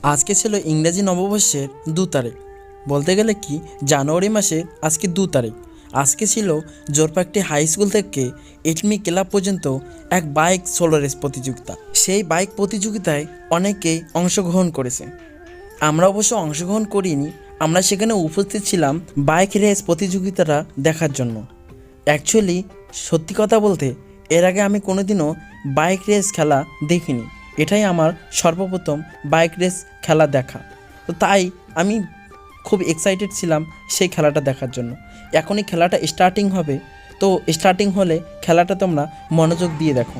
আজকে ছিল ইংরেজি নববর্ষের 2 তারিখ, বলতে গেলে কি জানুয়ারি মাসের আজকে 2 তারিখ। আজকে ছিল জোরপাকটি হাই স্কুল থেকে এটমি ক্লাব পর্যন্ত এক বাইক সোলো রেস প্রতিযোগিতা। সেই বাইক প্রতিযোগিতায় অনেকেই অংশগ্রহণ করেছে। আমরা অবশ্য অংশগ্রহণ করিনি, আমরা সেখানে উপস্থিত ছিলাম বাইক রেস প্রতিযোগিতাটা দেখার জন্য। অ্যাকচুয়ালি সত্যি কথা বলতে এর আগে আমি কোনোদিনও বাইক রেস খেলা দেখিনি, এটাই আমার সর্বপ্রথম বাইক রেস খেলা দেখা। তো তাই আমি খুব এক্সাইটেড ছিলাম সেই খেলাটা দেখার জন্য। এখনই খেলাটা স্টার্টিং হবে, তো স্টার্টিং হলে খেলাটা তোমরা মনোযোগ দিয়ে দেখো।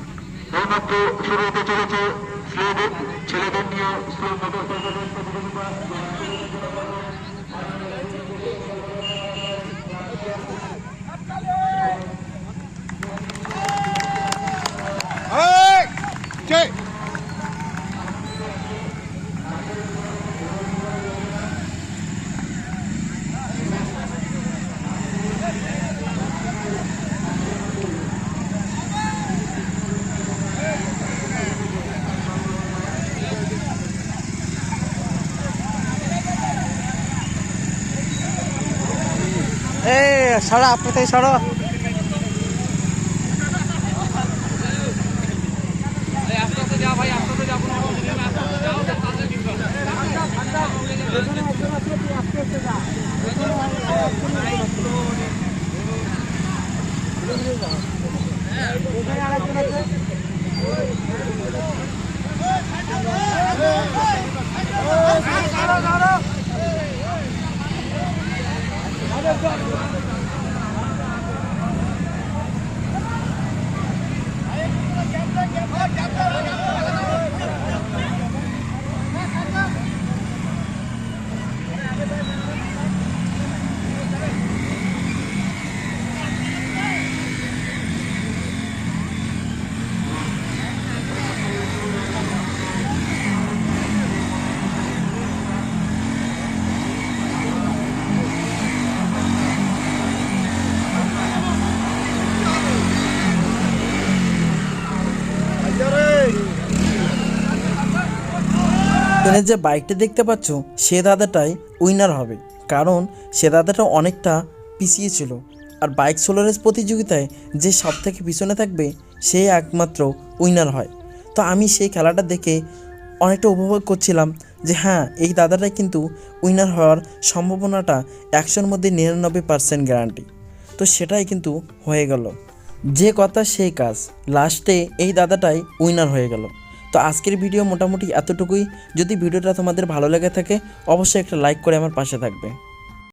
সরো, আপনি থেকে সরো। এখানে যে বাইকটা দেখতে পাচ্ছ সে দাদাটাই উইনার হবে, কারণ সে দাদাটা অনেকটা পিছিয়ে ছিল। আর বাইক সোলো রেস প্রতিযোগিতায় যে সব থেকে পিছনে থাকবে সে একমাত্র উইনার হয়। তো আমি সেই খেলাটা দেখে অনেকটা উপভোগ করছিলাম যে হ্যাঁ, এই দাদাটাই কিন্তু উইনার হওয়ার সম্ভাবনাটা 100-র মধ্যে 99% গ্যারান্টি। তো সেটাই কিন্তু হয়ে গেল, যে কথা সেই কাজ, লাস্টে এই দাদাটাই উইনার হয়ে গেল। তো আজকের ভিডিও মোটামুটি এতটুকুই। যদি ভিডিওটা তোমাদের ভালো লেগে থাকে অবশ্যই একটা লাইক করে আমার পাশে থাকবে।